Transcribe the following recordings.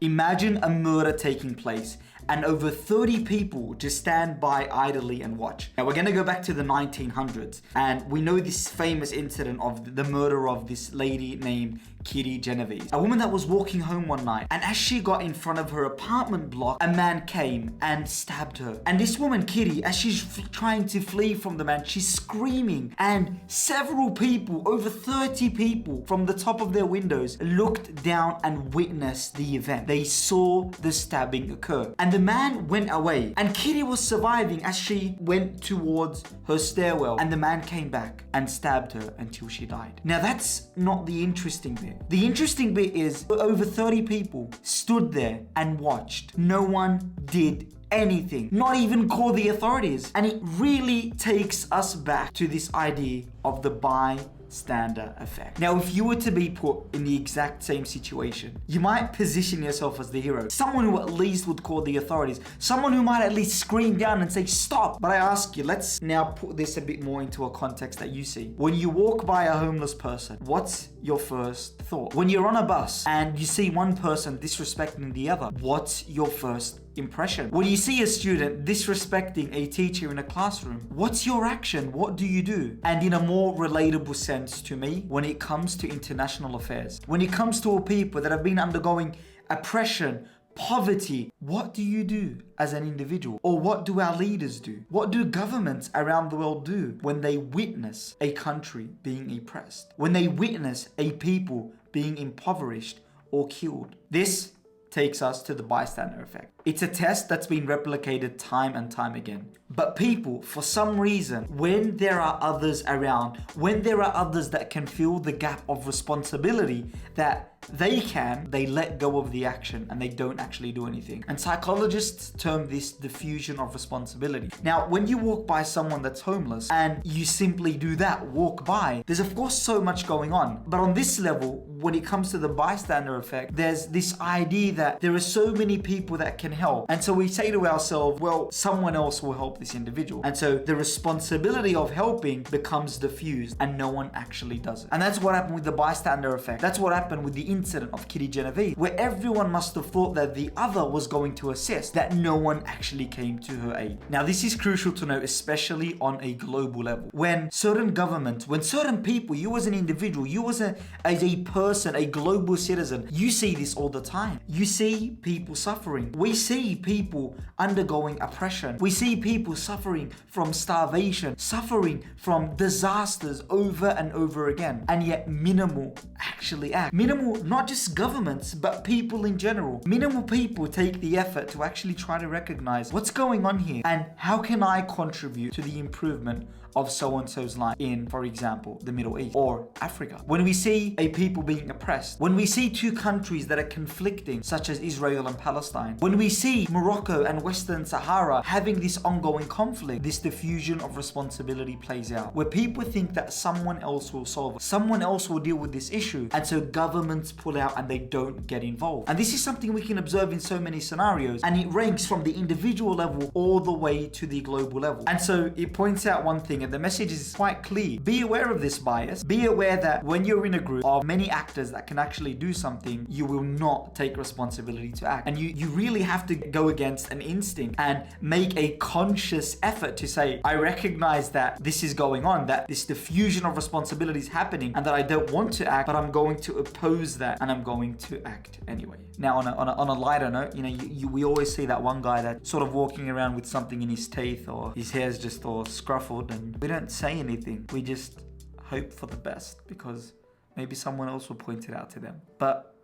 Imagine a murder taking place and over 30 people just stand by idly and watch. Now we're gonna go back to the 1900s, and we know this famous incident of the murder of this lady named Kitty Genovese, a woman that was walking home one night, and as she got in front of her apartment block, a man came and stabbed her. And this woman, Kitty, as she's trying to flee from the man, she's screaming, and several people, over 30 people from the top of their windows, looked down and witnessed the event. They saw the stabbing occur, and the man went away, and Kitty was surviving as she went towards her stairwell, and the man came back and stabbed her until she died. Now that's not the interesting bit. The interesting bit is over 30 people stood there and watched. No one did anything, not even call the authorities. And it really takes us back to this idea of the bystander effect. Now, if you were to be put in the exact same situation, you might position yourself as the hero, someone who at least would call the authorities, someone who might at least scream down and say stop. But I ask you, let's now put this a bit more into a context that you see. When you walk by a homeless person, what's your first thought? When you're on a bus and you see one person disrespecting the other, what's your first impression? When you see a student disrespecting a teacher in a classroom, what's your action? What do you do? And in a more relatable sense to me, when it comes to international affairs, when it comes to people that have been undergoing oppression, poverty, what do you do as an individual? Or what do our leaders do? What do governments around the world do when they witness a country being oppressed? When they witness a people being impoverished or killed? This takes us to the bystander effect. It's a test that's been replicated time and time again. But people, for some reason, when there are others around, when there are others that can fill the gap of responsibility that they let go of the action and they don't actually do anything. And psychologists term this diffusion of responsibility. Now, when you walk by someone that's homeless and you simply do that, walk by, there's of course so much going on. But on this level, when it comes to the bystander effect, there's this idea that there are so many people that can help. And so we say to ourselves, well, someone else will help this individual. And so the responsibility of helping becomes diffused and no one actually does it. And that's what happened with the bystander effect. That's what happened with the incident of Kitty Genovese, where everyone must have thought that the other was going to assist, that no one actually came to her aid. Now, this is crucial to note, especially on a global level. When certain governments, when certain people, you as an individual, you as a person, a global citizen, you see this all the time. You see people suffering. We see people undergoing oppression. We see people suffering from starvation, suffering from disasters over and over again. And yet minimal actually act. Minimal, not just governments, but people in general. Minimal people take the effort to actually try to recognize what's going on here and how can I contribute to the improvement of so-and-so's life in, for example, the Middle East or Africa. When we see a people being oppressed, when we see two countries that are conflicting, such as Israel and Palestine, when we see Morocco and Western Sahara having this ongoing conflict, this diffusion of responsibility plays out, where people think that someone else will solve it, someone else will deal with this issue, and so governments pull out and they don't get involved. And this is something we can observe in so many scenarios, and it ranks from the individual level all the way to the global level. And so it points out one thing, and the message is quite clear. Be aware of this bias. Be aware that when you're in a group of many actors that can actually do something, you will not take responsibility to act. And you really have to go against an instinct and make a conscious effort to say, I recognize that this is going on, that this diffusion of responsibility is happening, and that I don't want to act, but I'm going to oppose that and I'm going to act anyway. Now, on a lighter note, we always see that one guy that's sort of walking around with something in his teeth, or his hair's just all scruffled, and we don't say anything. We just hope for the best because maybe someone else will point it out to them. But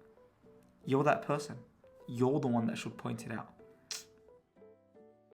you're that person. You're the one that should point it out.